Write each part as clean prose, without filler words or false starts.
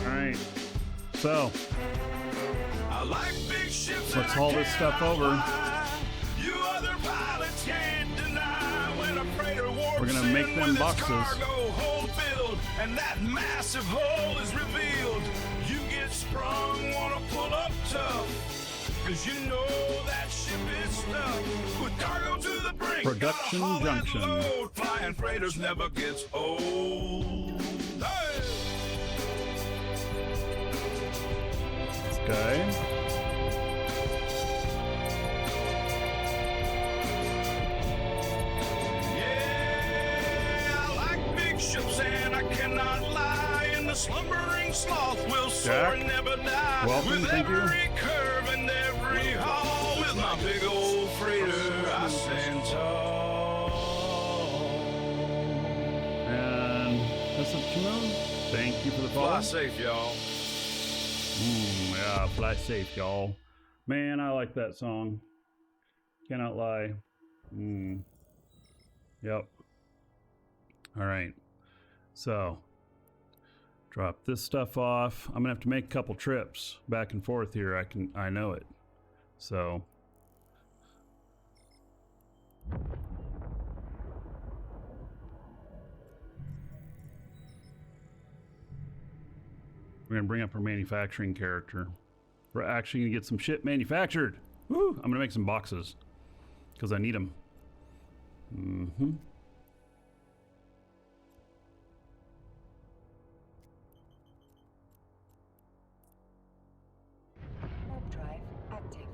Alright. So I like big ships. Let's haul this stuff over. You other pilots can't deny when a freighter warps We're gonna make in them with its boxes. cargo hold filled, and that massive hull is revealed. You get sprung, wanna pull up tough, 'cause you know that ship is stuck with cargo to the brink. Production Gotta haul that junction. load. Flying freighters never gets old. Hey! Okay. Yeah, I like big ships and I cannot lie. And the slumbering sloth will soar Jack, and never die. welcome, With thank you. every curve and every haul, with my big old freighter, I stand tall. And that's a tune. Thank you for the follow. Fly safe, y'all. Yeah, fly safe, y'all. Man, I like that song. Cannot lie. Yep. All right. So, drop this stuff off. I'm gonna have to make a couple trips back and forth here. I know it. So. We're gonna bring up our manufacturing character. We're actually gonna get some shit manufactured. Woo! I'm gonna make some boxes because I need them. Warp drive active.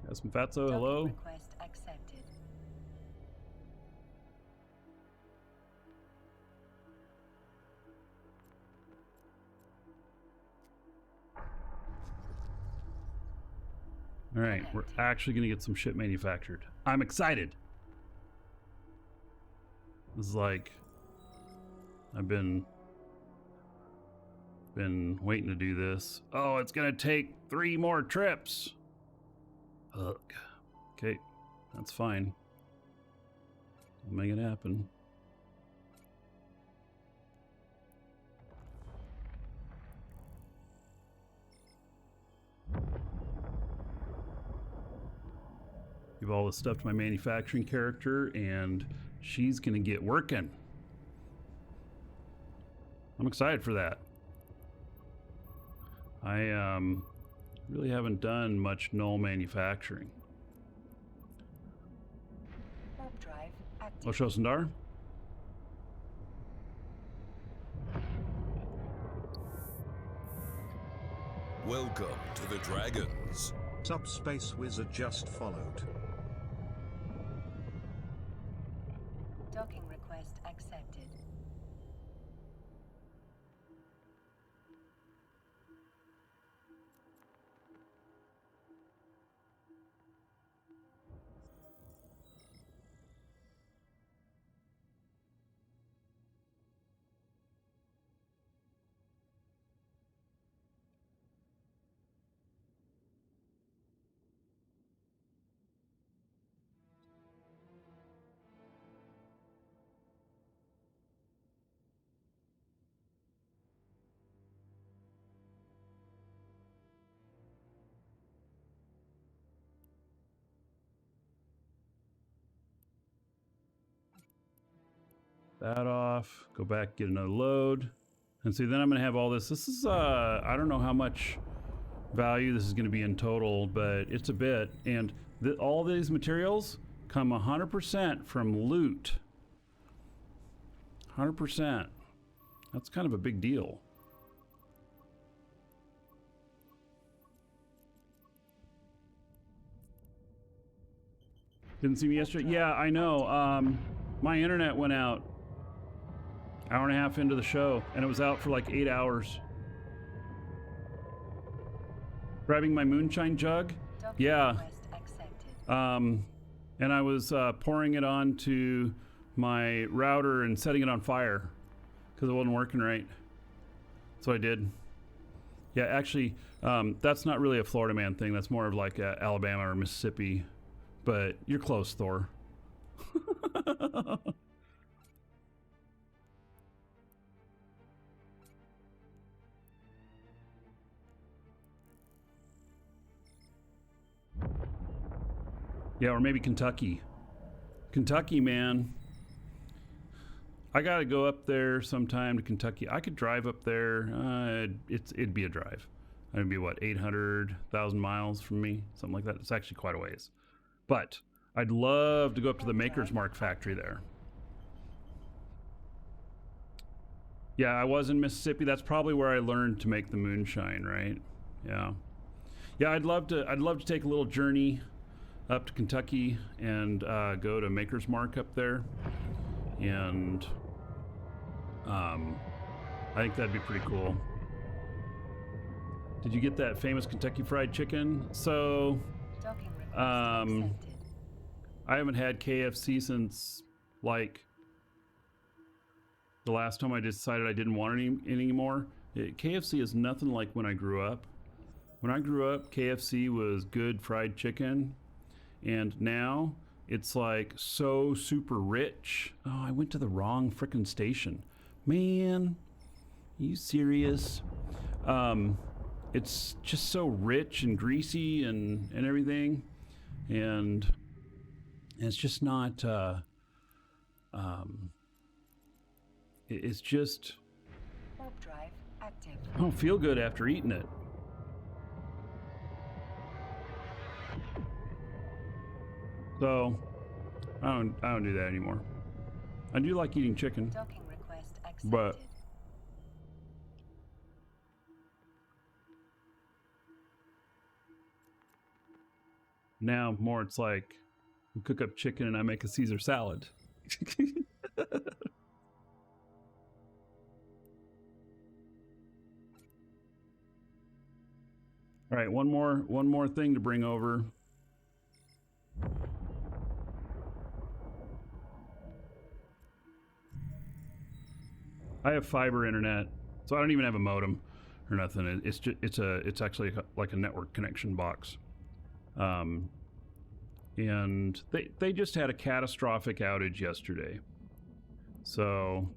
Got some fatso. Hello. Request accepted. All right, we're actually gonna get some shit manufactured. I'm excited. This is like I've been waiting to do this. Oh, it's gonna take 3 more trips. Ugh. Okay, that's fine. We'll make it happen. Give all this stuff to my manufacturing character, and she's gonna get working. I'm excited for that. I really haven't done much Null manufacturing. Warp drive active. Oshosandar? Welcome to the Dragons. Subspace Wizard just followed. Docking request accepted. That off. Go back, get another load. And see, then I'm gonna have all this. This is, I don't know how much value this is gonna be in total, but it's a bit. And all these materials come 100% from loot. 100%. That's kind of a big deal. Didn't see me yesterday? Yeah, I know. My internet went out hour and a half into the show, and it was out for like 8 hours. Grabbing my moonshine jug? Docking Yeah. request accepted. And I was pouring it onto my router and setting it on fire because it wasn't working right. So I did. Yeah, actually, that's not really a Florida man thing. That's more of like Alabama or Mississippi. But you're close, Thor. Yeah, or maybe Kentucky. Kentucky, man. I gotta go up there sometime to Kentucky. I could drive up there. It'd be a drive. It'd be what, 800,000 miles from me, something like that. It's actually quite a ways. But I'd love to go up to the Maker's Mark factory there. Yeah, I was in Mississippi. That's probably where I learned to make the moonshine, right? Yeah. Yeah, I'd love to take a little journey up to Kentucky and go to Maker's Mark up there. And I think that'd be pretty cool. Did you get that famous Kentucky Fried Chicken? So, Docking request accepted. I haven't had KFC since, like, the last time I decided I didn't want any anymore. KFC is nothing like when I grew up. When I grew up, KFC was good fried chicken. And now, it's like so super rich. Oh, I went to the wrong frickin' station. Man, are you serious? It's just so rich and greasy and everything. And it's just not, it's just, Warp drive active. I don't feel good after eating it. So, I don't do that anymore. I do like eating chicken, Docking request accepted. but now more it's like we cook up chicken and I make a Caesar salad. All right, one more thing to bring over. I have fiber internet, so I don't even have a modem or nothing. It's actually like a network connection box. And they just had a catastrophic outage yesterday. So,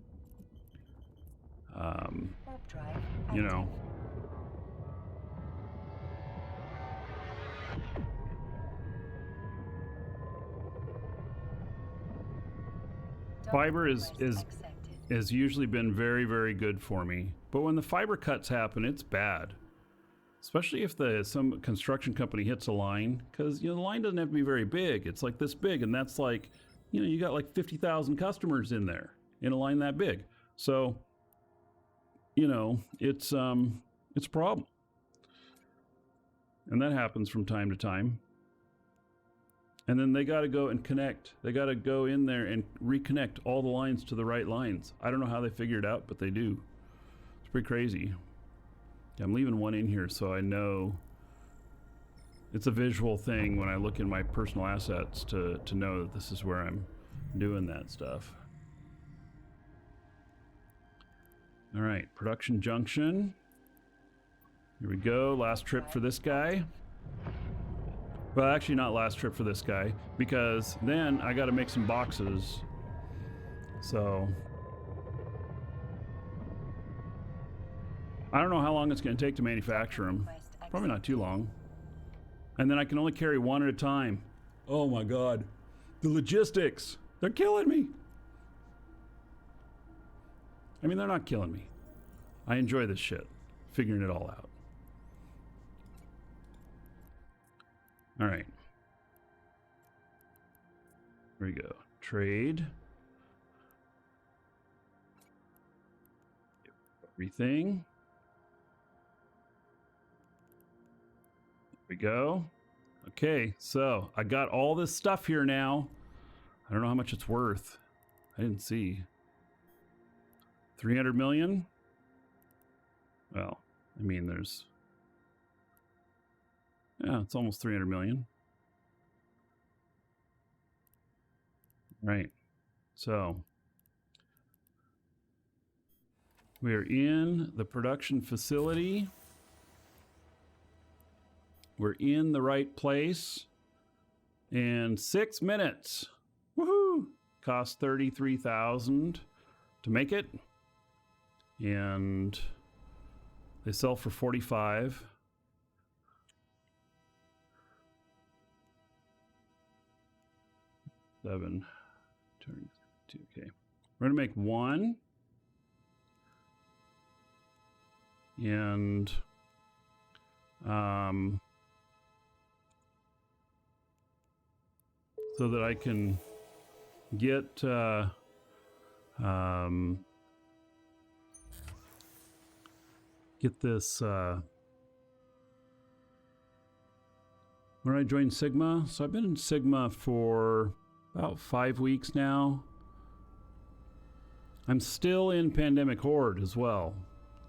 Warp drive you know, active. fiber Docking request accepted. has usually been very, very good for me. But when the fiber cuts happen, it's bad. Especially if some construction company hits a line, because the line doesn't have to be very big. It's like this big, and that's like, you got like 50,000 customers in there in a line that big. So, it's a problem, and that happens from time to time. And then they got to go and connect. They got to go in there and reconnect all the lines to the right lines. I don't know how they figure it out, but they do. It's pretty crazy. I'm leaving one in here so I know it's a visual thing when I look in my personal assets to know that this is where I'm doing that stuff. All right, production junction. Here we go. Last trip for this guy. Well, actually not last trip for this guy, because then I got to make some boxes. So I don't know how long it's going to take to manufacture them. Probably not too long. And then I can only carry one at a time. Oh my God. The logistics. They're killing me. I mean, they're not killing me. I enjoy this shit. Figuring it all out. All right. Here we go. Trade. Everything. We go. Okay, so I got all this stuff here now. I don't know how much it's worth. I didn't see. 300 million? Well, I mean, yeah, it's almost 300 million. Right. So we are in the production facility. We're in the right place. And 6 minutes. Woohoo! Cost 33,000 to make it. And they sell for 45. Seven. Turn 2. Okay. We're gonna make one. And so that I can get this when I joined Sigma. So I've been in Sigma for about 5 weeks now. I'm still in Pandemic Horde as well.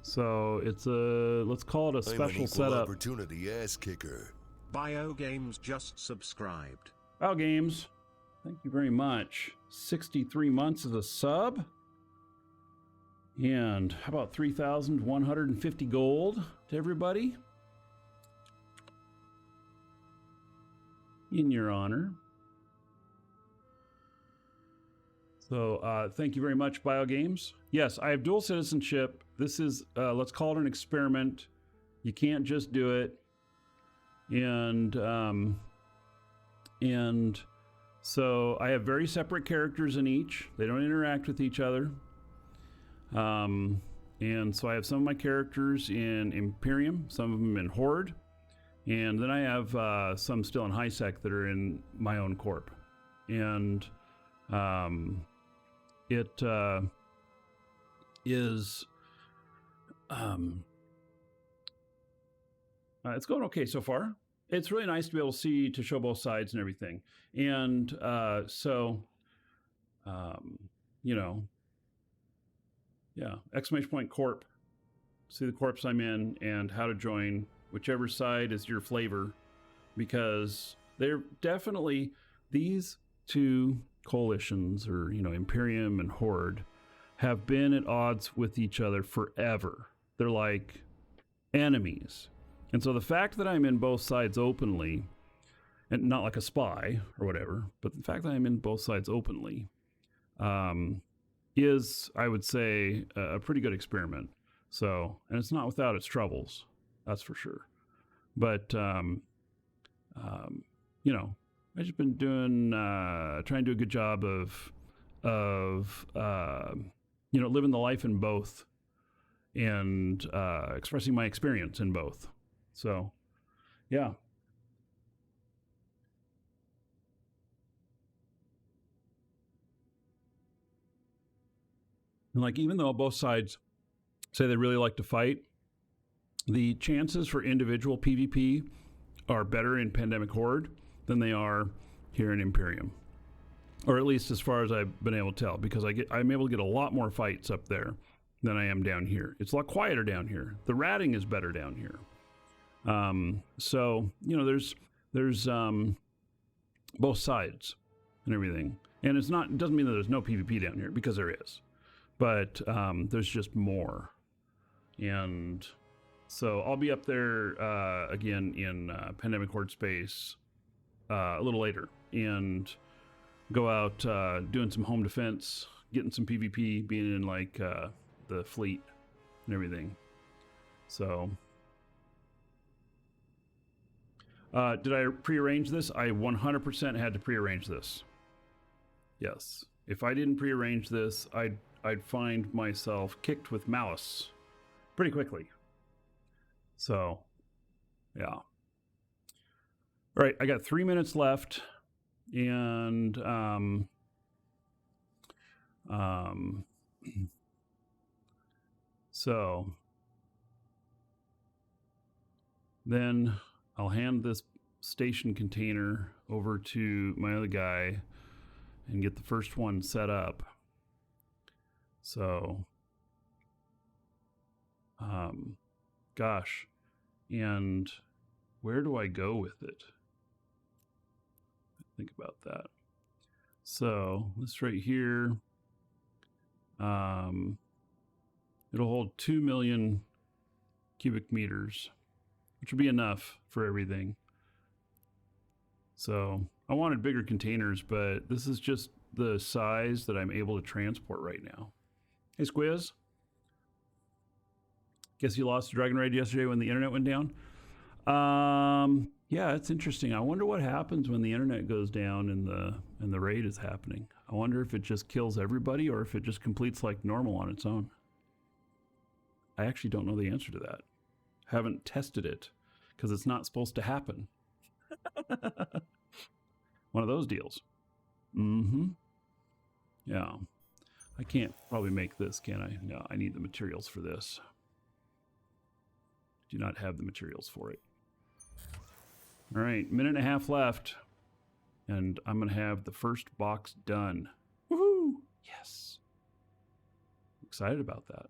So it's a, let's call it a special setup. Opportunity ass kicker. Bio Games just subscribed. Wow, Games. Thank you very much. 63 months as a sub. And how about 3,150 gold to everybody? In your honor. So thank you very much, Bio Games. Yes, I have dual citizenship. This is, let's call it an experiment. You can't just do it. And so I have very separate characters in each. They don't interact with each other. And so I have some of my characters in Imperium, some of them in Horde, and then I have some still in HighSec that are in my own corp. And it is it's going okay so far. It's really nice to be able to show both sides and everything. And you know, yeah, exclamation point corp. See the corps I'm in and how to join whichever side is your flavor, because they're definitely, these two coalitions, or, you know, Imperium and Horde, have been at odds with each other forever. They're like enemies. And so the fact that I'm in both sides openly, and not like a spy or whatever, but the fact that I'm in both sides openly, is, I would say, a pretty good experiment. So, and it's not without its troubles, that's for sure. But, you know, I've just been doing, trying to do a good job of, you know, living the life in both, and expressing my experience in both. So, yeah. And like, even though both sides say they really like to fight, the chances for individual PvP are better in Pandemic Horde than they are here in Imperium. Or at least as far as I've been able to tell, because I'm able to get a lot more fights up there than I am down here. It's a lot quieter down here. The ratting is better down here. So, you know, there's both sides and everything. And it doesn't mean that there's no PvP down here, because there is. But there's just more. And so I'll be up there again in Pandemic Horde space a little later, and go out doing some home defense, getting some PvP, being in like the fleet and everything. So did I prearrange this? I 100% had to prearrange this. Yes. If I didn't prearrange this, I'd find myself kicked with malice pretty quickly. So, yeah. All right, I got 3 minutes left, and so then I'll hand this station container over to my other guy and get the first one set up. So, gosh, and where do I go with it? Think about that. So this right here, it'll hold 2 million cubic meters which would be enough for everything. So I wanted bigger containers, but this is just the size that I'm able to transport right now. Hey, Squiz. Guess you lost a Dragon Raid yesterday when the internet went down? Yeah, it's interesting. I wonder what happens when the internet goes down and the raid is happening. I wonder if it just kills everybody or if it just completes like normal on its own. I actually don't know the answer to that. Haven't tested it because it's not supposed to happen. One of those deals. Yeah. I can't probably make this, can I? No, I need the materials for this. Do not have the materials for it. All right, minute and a half left. And I'm going to have the first box done. Woohoo! Yes. Excited about that.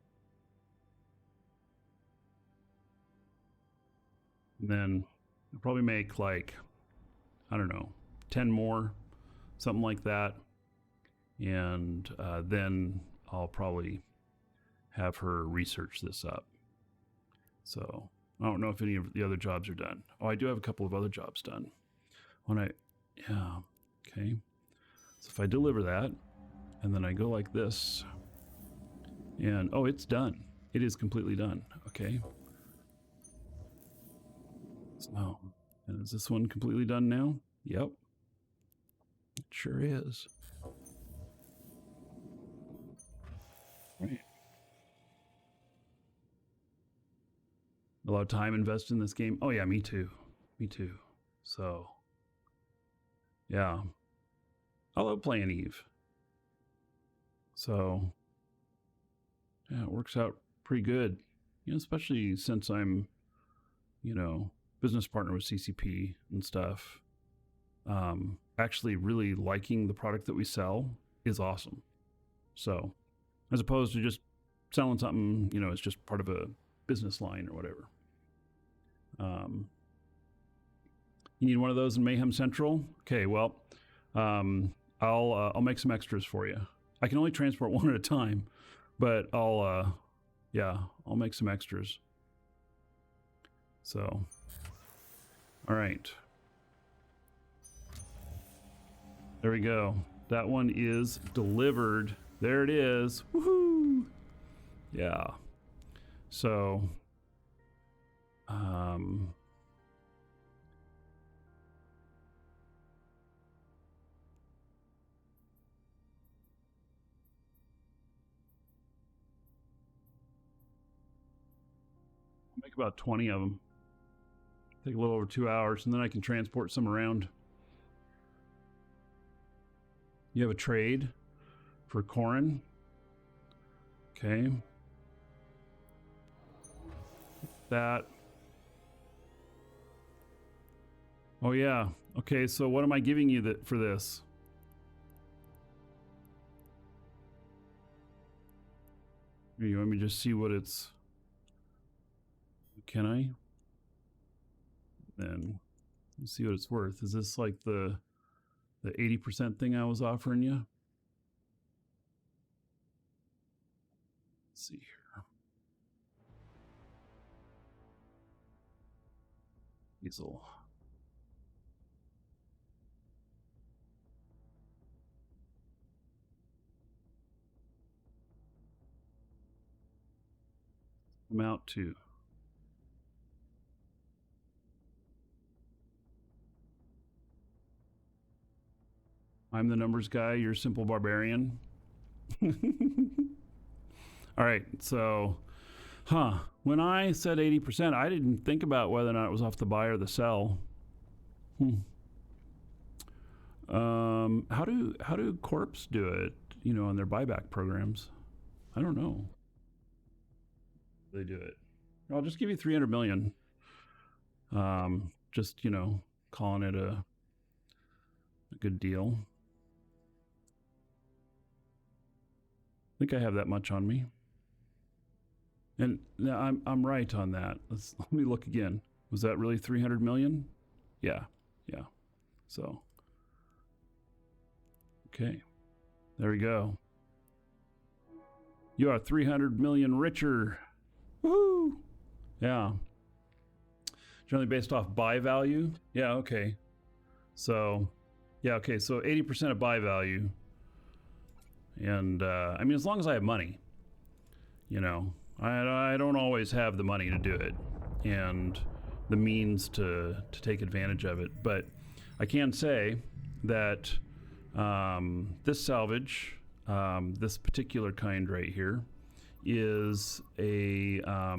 And then I'll probably make like, I don't know, 10 more, something like that. And then I'll probably have her research this up. So I don't know if any of the other jobs are done. Oh, I do have a couple of other jobs done. Yeah, okay. So if I deliver that, and then I go like this, and oh, it's done. It is completely done. Okay. So, and is this one completely done now? Yep. It sure is. Right. A lot of time invested in this game. Oh yeah, me too. Me too. So, yeah. I love playing Eve. So, yeah, it works out pretty good. You know, especially since I'm, you know, business partner with CCP and stuff. Actually really liking the product that we sell is awesome. So, as opposed to just selling something, you know, it's just part of a business line or whatever. You need one of those in Mayhem Central? Okay, well, I'll make some extras for you. I can only transport one at a time, but I'll make some extras. So, all right. There we go. That one is delivered. There it is. Woohoo! Yeah. So, make about 20 of them. Take a little over 2 hours, and then I can transport some around. You have a trade for Corin. Okay. That. Oh yeah. Okay, so what am I giving you for this? You want me to just see what it's... Can I? Then let's see what it's worth. Is this like the 80% thing I was offering you? Let's see here. Appraisal. Amount to. I'm the numbers guy, you're a simple barbarian. All right, so, when I said 80%, I didn't think about whether or not it was off the buy or the sell. How do corps do it, you know, on their buyback programs? I don't know. They do it. I'll just give you 300 million. Just, you know, calling it a good deal. I think I have that much on me. And I'm right on that. Let me look again. Was that really 300 million? Yeah. So, okay. There we go. You are 300 million richer. Woohoo! Yeah. Generally based off buy value. Yeah, okay. So, yeah, okay. So 80% of buy value. And, I mean, as long as I have money, you know, I don't always have the money to do it and the means to take advantage of it. But I can say that this salvage, this particular kind right here, is a I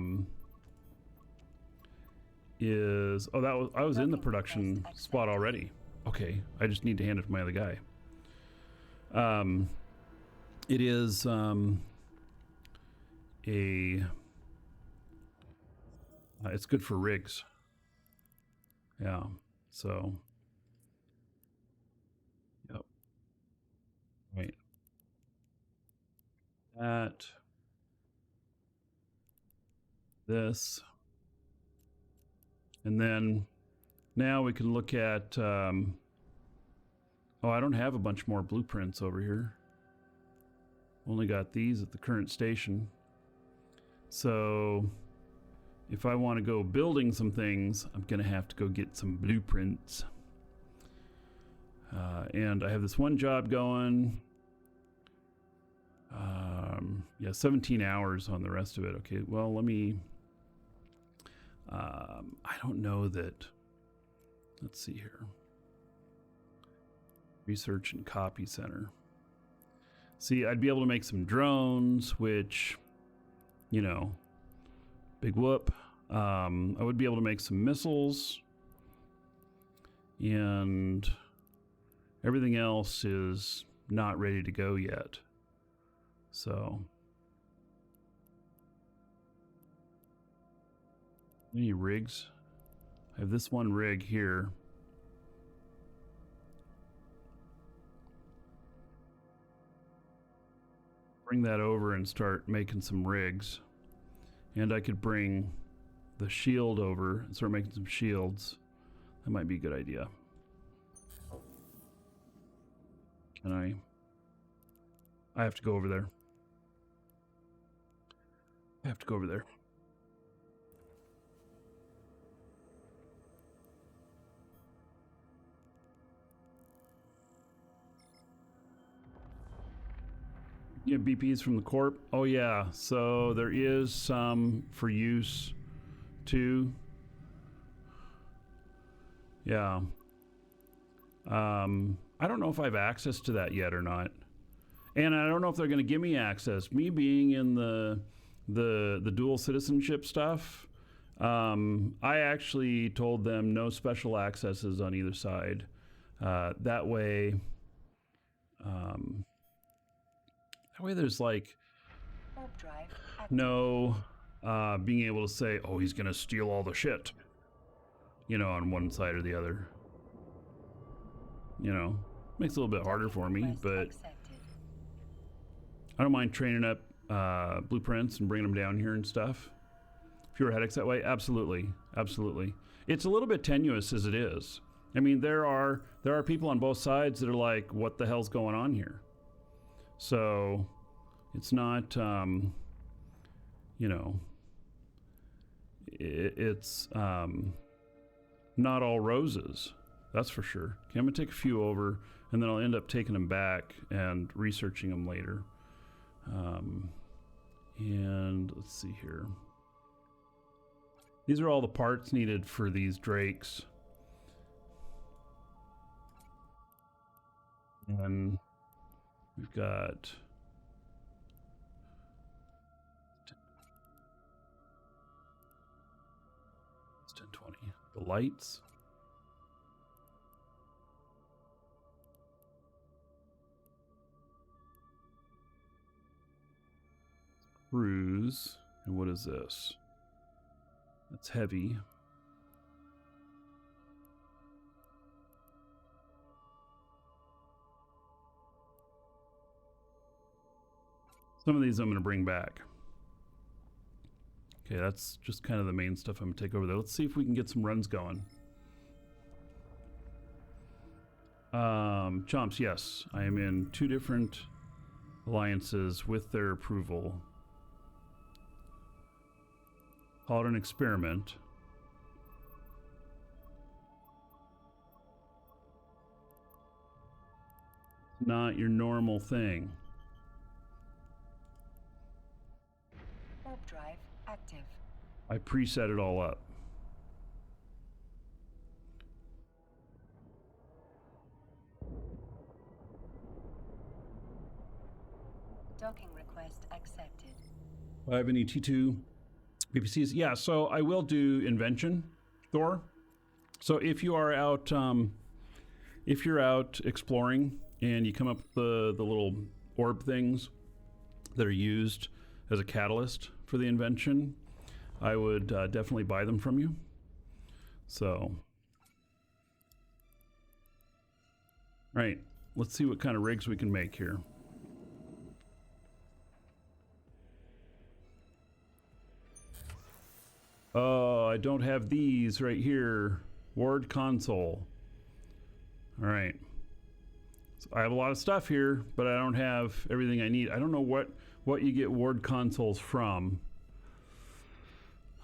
was in the production spot already. Okay, I just need to hand it to my other guy. It is it's good for rigs. Yeah, so yep. Right. This, and then now we can look at oh, I don't have a bunch more blueprints over here. Only got these at the current station. So if I want to go building some things, I'm gonna have to go get some blueprints. And I have this one job going. Yeah, 17 hours on the rest of it. Okay, well, let me I don't know that. Let's see here. Research and copy center. See, I'd be able to make some drones, which, you know, big whoop. I would be able to make some missiles, and everything else is not ready to go yet. So, any rigs? I have this one rig here. Bring that over and start making some rigs. And I could bring the shield over and start making some shields. That might be a good idea. Can I have to go over there. I have to go over there. Yeah, BPs from the corp. Oh yeah, so there is some for use too. Yeah. I don't know if I have access to that yet or not, and I don't know if they're going to give me access. Me being in the dual citizenship stuff, I actually told them no special accesses on either side. That way. That way there's like no being able to say, oh, he's going to steal all the shit, you know, on one side or the other. You know, makes it a little bit harder for me, but I don't mind training up blueprints and bringing them down here and stuff. Fewer headaches that way. Absolutely. Absolutely. It's a little bit tenuous as it is. I mean, there are people on both sides that are like, what the hell's going on here? So it's not, you know, it's not all roses. That's for sure. Okay, I'm going to take a few over, and then I'll end up taking them back and researching them later. And let's see here. These are all the parts needed for these drakes. And we've got it's 1020. The lights. Cruise. And what is this? That's heavy. Some of these I'm going to bring back. Okay, that's just kind of the main stuff I'm going to take over there. Let's see if we can get some runs going. Chomps, yes. I am in 2 different alliances with their approval. Call it an experiment. Not your normal thing. Warp drive active. I preset it all up. Docking request accepted. I have any T2 BPCs. Yeah, so I will do invention, Thor. So if you are out, if you're out exploring and you come up with the little orb things that are used as a catalyst for the invention, I would definitely buy them from you. So, right, let's see what kind of rigs we can make here. Oh, I don't have these right here. Ward console. All right. So I have a lot of stuff here, but I don't have everything I need. I don't know what you get ward consoles from.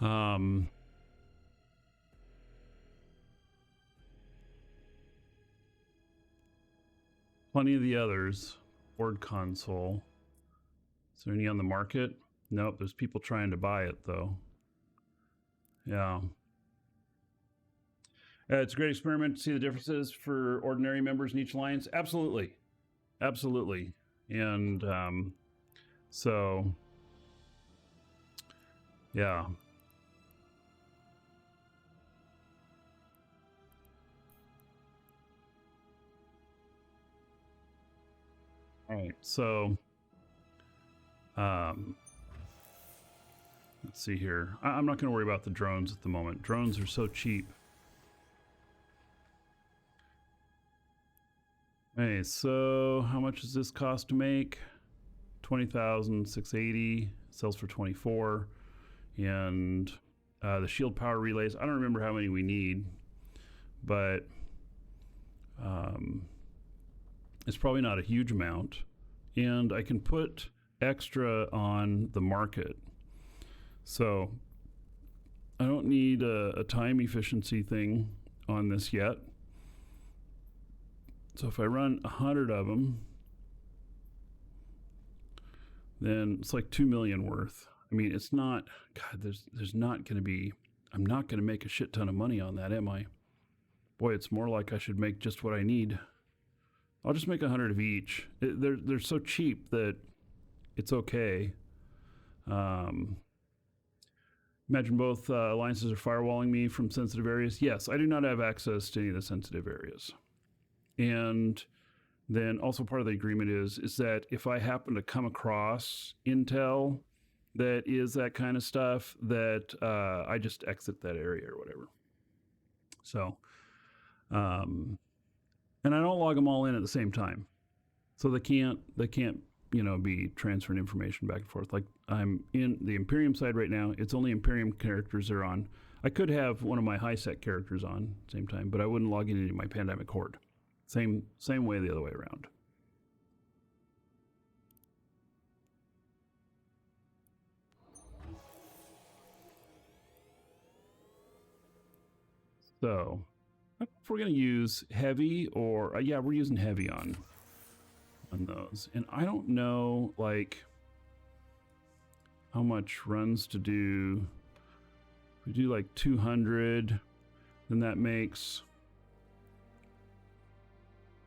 Plenty of the others. Ward console. Is there any on the market? Nope, there's people trying to buy it though. Yeah. It's a great experiment to see the differences for ordinary members in each alliance. Absolutely. Absolutely. And so, yeah. All right. So, let's see here. I'm not going to worry about the drones at the moment. Drones are so cheap. Okay, so how much does this cost to make? 20,680. Sells for 24. And the shield power relays, I don't remember how many we need, but it's probably not a huge amount. And I can put extra on the market. So I don't need a time efficiency thing on this yet. So if I run 100 of them, then it's like 2 million worth. I mean, it's not, God, there's not going to be, I'm not going to make a shit ton of money on that, am I? Boy, it's more like I should make just what I need. I'll just make 100 of each. They're so cheap that it's okay. Imagine both alliances are firewalling me from sensitive areas. Yes, I do not have access to any of the sensitive areas. And then also part of the agreement is that if I happen to come across intel that is that kind of stuff, that I just exit that area or whatever. So, and I don't log them all in at the same time. So they can't, you know, be transferring information back and forth. Like I'm in the Imperium side right now. It's only Imperium characters are on. I could have one of my high sec characters on at the same time, but I wouldn't log in into my Pandemic Horde. Same way the other way around. So, I don't know if we're going to use heavy or yeah, we're using heavy on those. And I don't know like how much runs to do. If we do like 200, then that makes,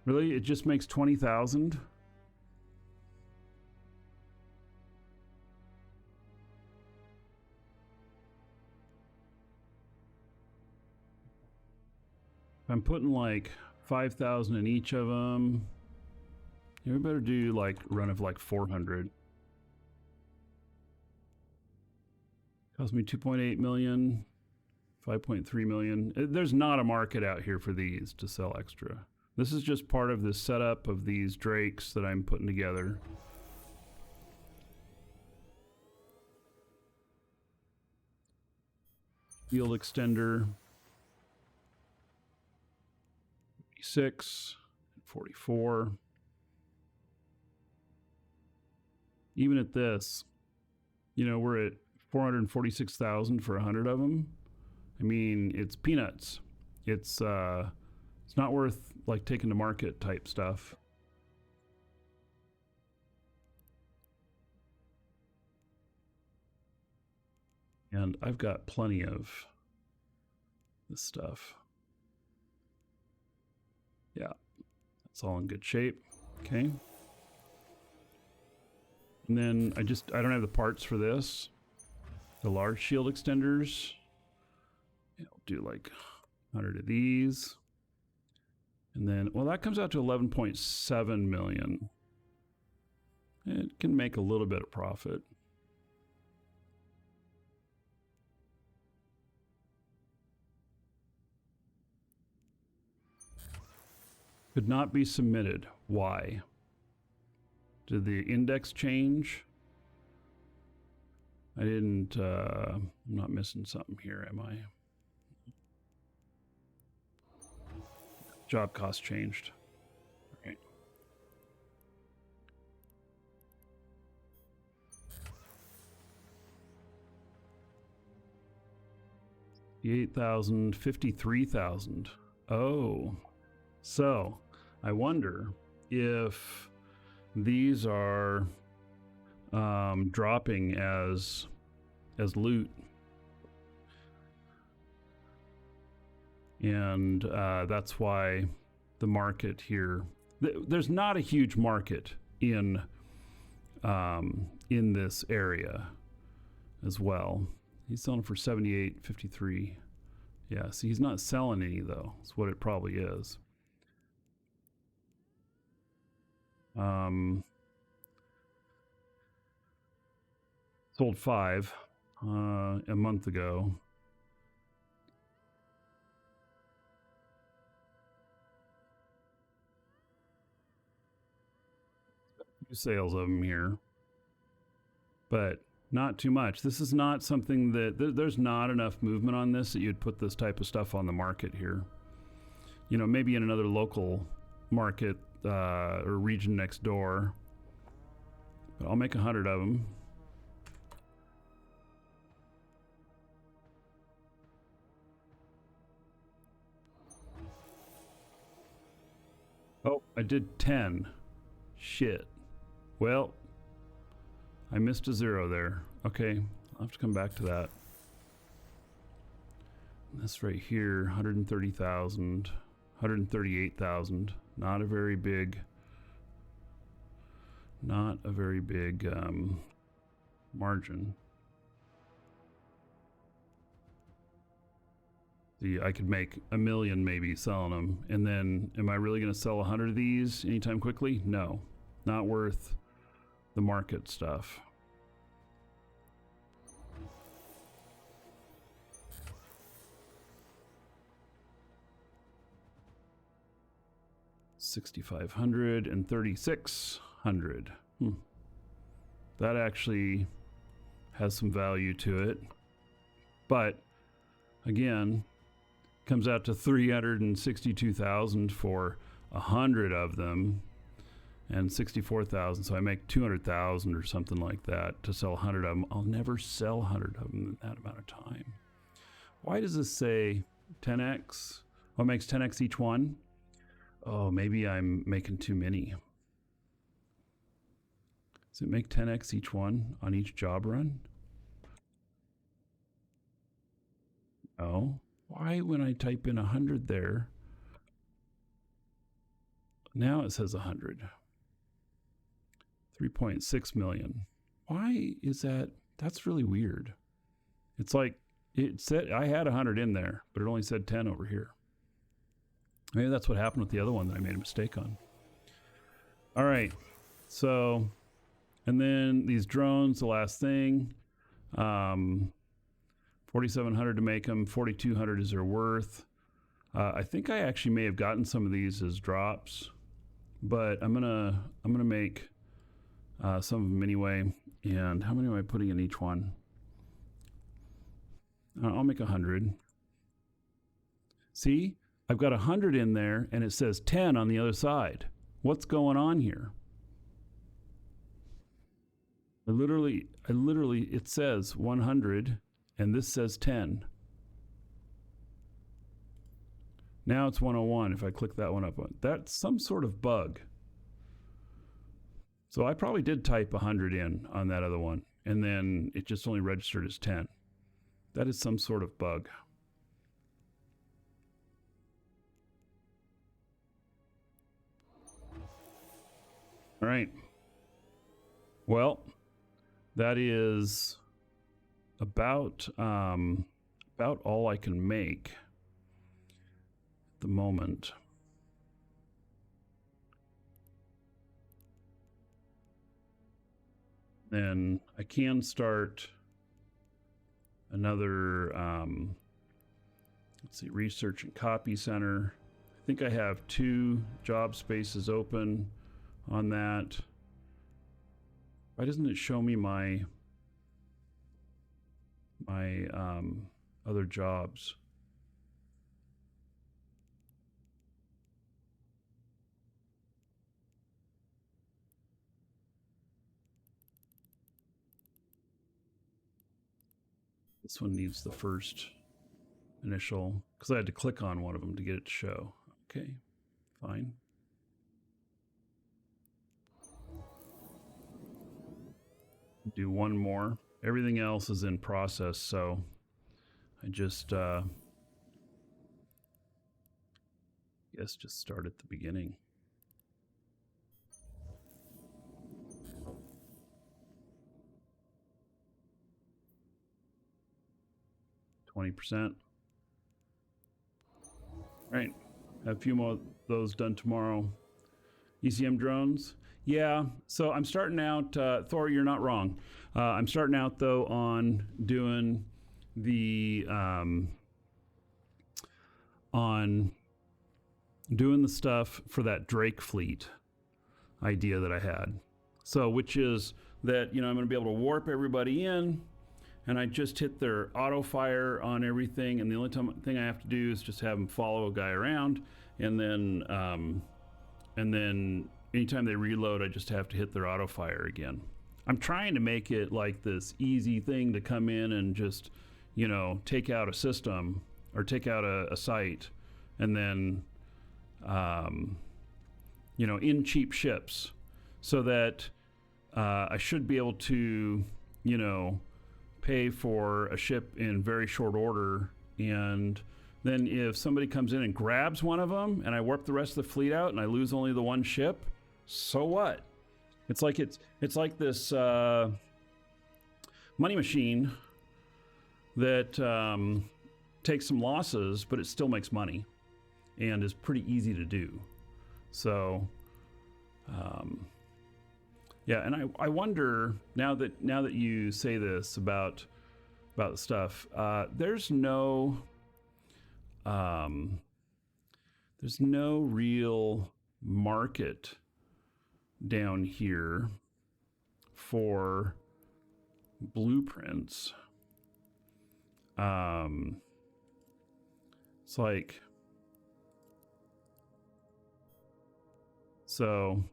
really, it just makes 20,000. I'm putting like 5,000 in each of them. Yeah, we better do like run of like 400. Cost me 2.8 million, 5.3 million. There's not a market out here for these to sell extra. This is just part of the setup of these drakes that I'm putting together. Field extender. 56, 44. Even at this, you know, we're at 446,000 for 100 of them. I mean, it's peanuts. It's not worth like taking to market type stuff. And I've got plenty of this stuff. Yeah, it's all in good shape. Okay. And then I don't have the parts for this. The large shield extenders. I'll do like 100 of these. And then, well, that comes out to 11.7 million. It can make a little bit of profit. Could not be submitted. Why? Did the index change? I didn't, I'm not missing something here, am I? Job cost changed. All right. $8,000, $53,000. Oh, so I wonder if these are dropping as loot, and that's why the market here. There's not a huge market in this area as well. He's selling for 78.53. Yeah, see, he's not selling any though. That's what it probably is. Sold 5 a month ago. Few sales of them here, but not too much. This is not something that there's not enough movement on this that you'd put this type of stuff on the market here. You know, maybe in another local market or region next door. But I'll make 100 of them. Oh, I did 10. Shit. Well, I missed a 0 there. Okay, I'll have to come back to that. This right here, 130,000, 138,000. Not a very big margin. See, I could make $1 million maybe selling them, and then am I really going to sell 100 of these anytime quickly? No, not worth the market stuff. $6,500 and $3,600. That actually has some value to it, but again, comes out to $362,000 for 100 of them, and $64,000. So I make $200,000 or something like that to sell 100 of them. I'll never sell 100 of them in that amount of time. Why does this say 10x? What makes 10x each one? Oh, maybe I'm making too many. Does it make 10x each one on each job run? No. Why, when I type in 100 there, now it says 100. 3.6 million. Why is that? That's really weird. It's like it said I had 100 in there, but it only said 10 over here. Maybe that's what happened with the other one that I made a mistake on. All right, so, and then these drones, the last thing, 4,700 to make them, 4,200 is their worth. I think I actually may have gotten some of these as drops, but I'm gonna make some of them anyway. And how many am I putting in each one? I'll make 100. See? I've got 100 in there, and it says 10 on the other side. What's going on here? I literally, it says 100, and this says 10. Now it's 101 if I click that one up. That's some sort of bug. So I probably did type 100 in on that other one, and then it just only registered as 10. That is some sort of bug. All right. Well, that is about all I can make at the moment. Then I can start another, let's see, research and copy center. I think I have 2 job spaces open on that. Why doesn't it show me my other jobs? This one needs the first initial, because I had to click on one of them to get it to show. Okay, fine. Do one more. Everything else is in process, so I just guess just start at the beginning. %. Right. Have a few more of those done tomorrow. ECM drones. Yeah, so I'm starting out, Thor, you're not wrong. I'm starting out, though, on doing the, stuff for that Drake fleet idea that I had. So, which is that, you know, I'm going to be able to warp everybody in, and I just hit their auto fire on everything, and the only thing I have to do is just have them follow a guy around, and then anytime they reload, I just have to hit their auto fire again. I'm trying to make it like this easy thing to come in and just, you know, take out a system or take out a site, and then, you know, in cheap ships, so that I should be able to, you know, pay for a ship in very short order. And then if somebody comes in and grabs one of them and I warp the rest of the fleet out and I lose only the one ship, so what? It's like this money machine that takes some losses, but it still makes money and is pretty easy to do. So yeah, and I wonder now that you say this about the stuff, there's no real market down here for blueprints. It's like, so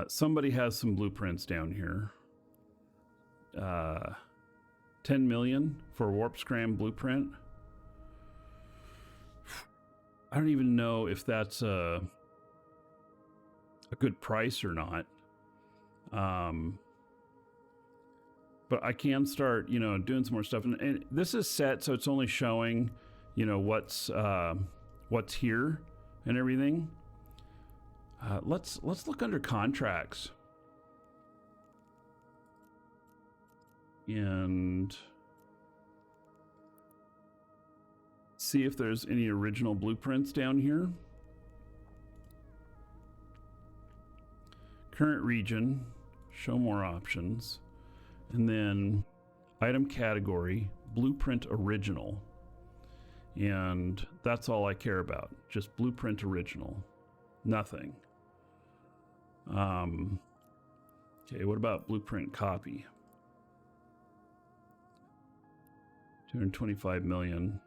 somebody has some blueprints down here. 10 million for warp scram blueprint. I don't even know if that's a good price or not. But I can start, you know, doing some more stuff. And this is set, so it's only showing, you know, what's here and everything. Let's look under contracts and see if there's any original blueprints down here. Current region, show more options, and then item category, blueprint original. And that's all I care about, just blueprint original, nothing. Okay, what about blueprint copy? 225 million.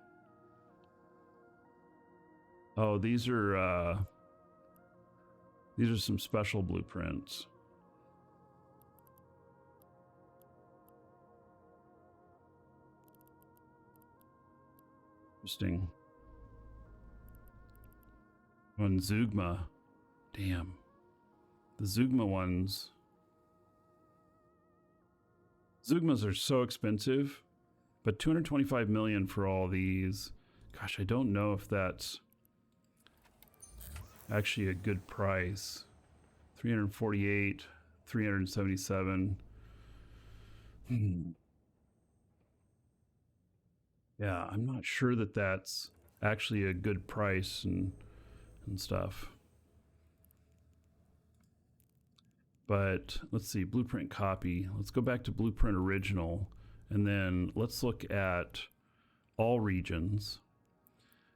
Oh, these are some special blueprints. Interesting. One Zugma. Damn. The Zugma ones. Zugmas are so expensive, but 225 million for all these. Gosh, I don't know if that's actually a good price. 348, 377. Yeah, I'm not sure that that's actually a good price and stuff. But let's see, blueprint copy. Let's go back to blueprint original, and then let's look at all regions,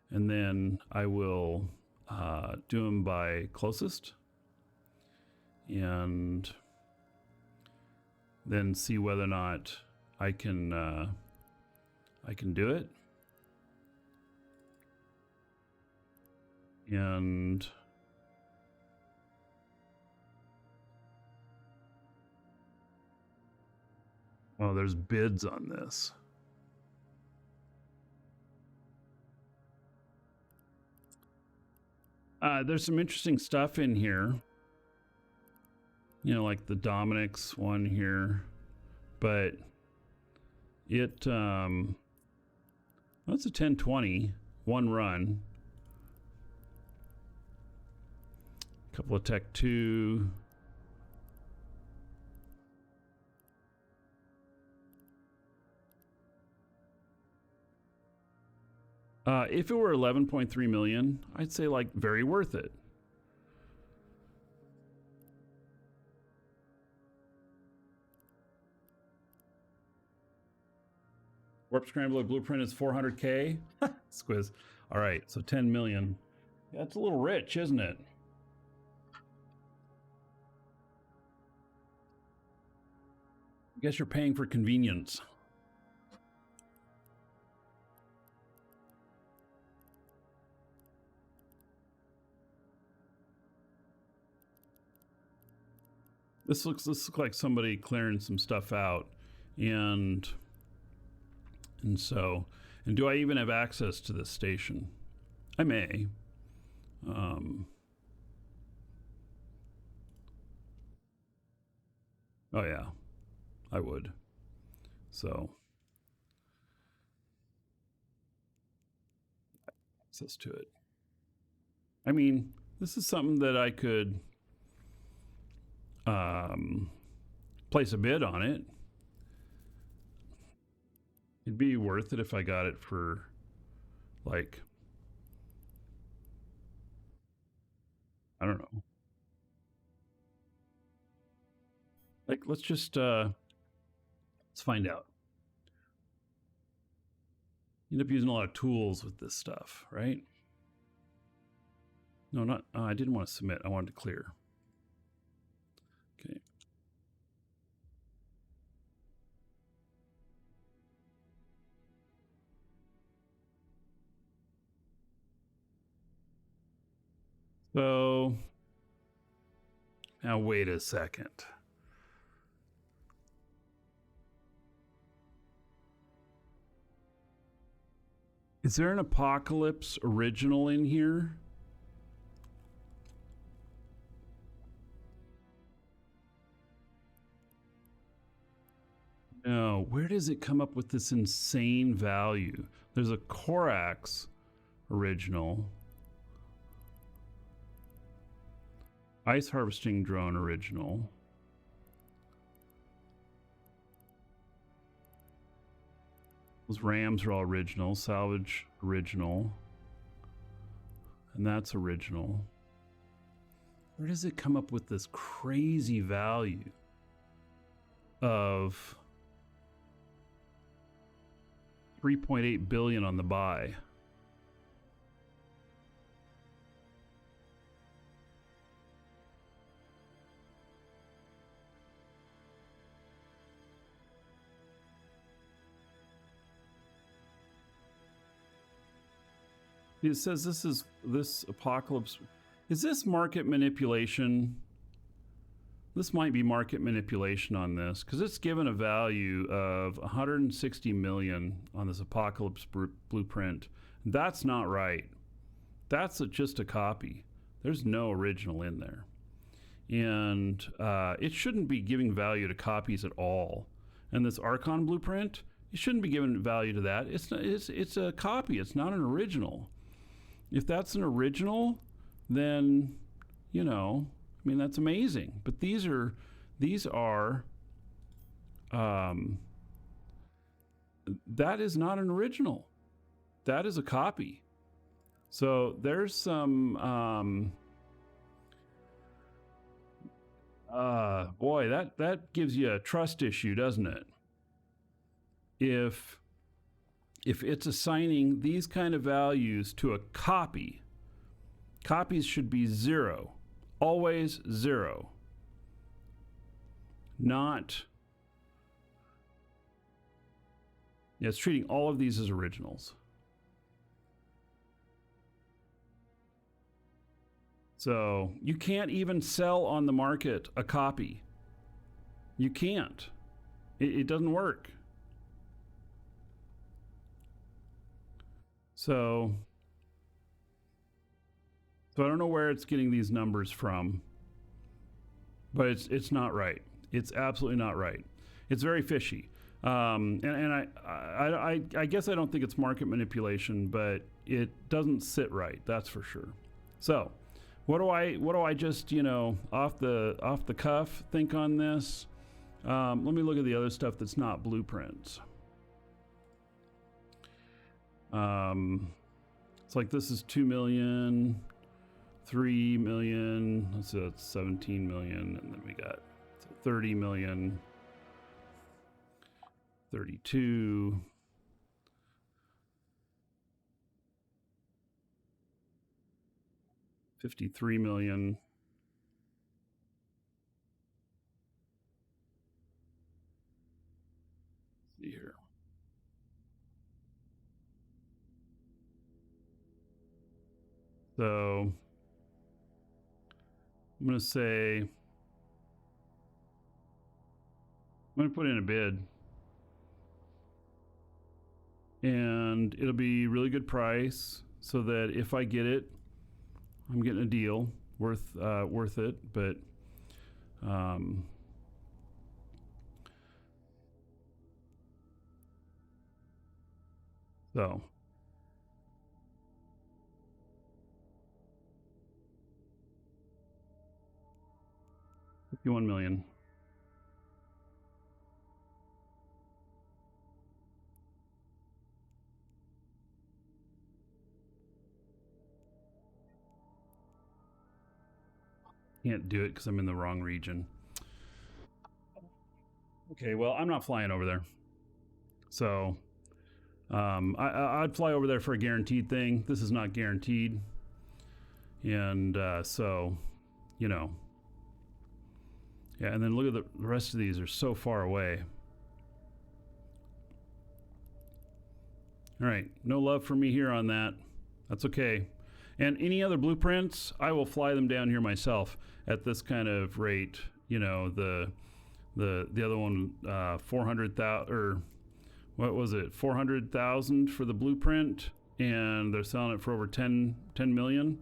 and then I will do them by closest, and then see whether or not I can do it. And oh, there's bids on this. There's some interesting stuff in here. You know, like the Dominic's one here. But it, that's a 1020, one run. A couple of Tech 2. If it were 11.3 million, I'd say like very worth it. Warp Scrambler Blueprint is 400K. Squiz. All right, so 10 million. Yeah, it's a little rich, isn't it? I guess you're paying for convenience. This looks like somebody clearing some stuff out, and so, and do I even have access to this station? I may. Oh yeah, I would. So access to it. I mean, this is something that I could place a bid on it. It'd be worth it if I got it for like, I don't know. Like, let's just, let's find out. You end up using a lot of tools with this stuff, right? No, not, I didn't want to submit. I wanted to clear. Okay. So now wait a second. Is there an Apocalypse original in here? No. Where does it come up with this insane value? There's a Corax original. Ice harvesting drone original. Those rams are all original. Salvage original. And that's original. Where does it come up with this crazy value of 3.8 billion on the buy? It says this Apocalypse. Is this market manipulation? This might be market manipulation on this, because it's given a value of 160 million on this Apocalypse blueprint. That's not right. That's just a copy. There's no original in there. And it shouldn't be giving value to copies at all. and this Archon blueprint, you shouldn't be giving value to that. It's not, it's a copy. It's not an original. If that's an original, then, you know, I mean, that's amazing. But these are that is not an original. That is a copy. So there's some boy, that gives you a trust issue, doesn't it? If it's assigning these kind of values to a copy, copies should be 0. Always 0. Not... Yeah, it's treating all of these as originals. So you can't even sell on the market a copy. You can't. It doesn't work. So I don't know where it's getting these numbers from, but it's not right. It's absolutely not right. It's very fishy. And I guess I don't think it's market manipulation, but it doesn't sit right. That's for sure. So what do I just, you know, off the cuff think on this? Let me look at the other stuff that's not blueprints. It's like this is 2 million, 3 million. Let's see, that's 17 million, and then we got 30 million. 32, 53 million, let's see here. So I'm going to say, I'm going to put in a bid. And it'll be really good price, so that if I get it, I'm getting a deal worth it. But so $51 million. Can't do it because I'm in the wrong region. Okay, well, I'm not flying over there. So I'd fly over there for a guaranteed thing. This is not guaranteed. And so, you know. Yeah, and then look at the rest of these are so far away. All right, no love for me here on that. That's okay. And any other blueprints, I will fly them down here myself at this kind of rate. You know, the other one, 400,000, or what was it, 400,000 for the blueprint, and they're selling it for over 10 million.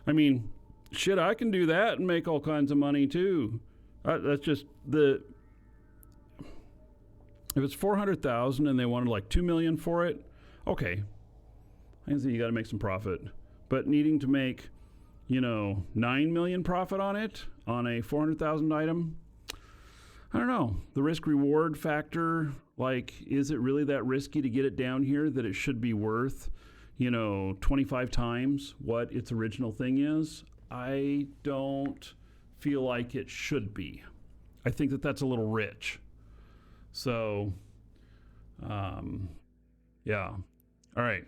I mean, shit, I can do that and make all kinds of money too. That's just if it's 400,000 and they wanted like 2 million for it, okay, I can see you got to make some profit. But needing to make, you know, 9 million profit on it, on a 400,000 item, I don't know. The risk reward factor, like, is it really that risky to get it down here that it should be worth, you know, 25 times what its original thing is? I don't feel like it should be. I think that that's a little rich. So, yeah. All right.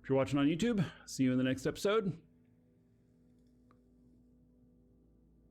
If you're watching on YouTube, see you in the next episode.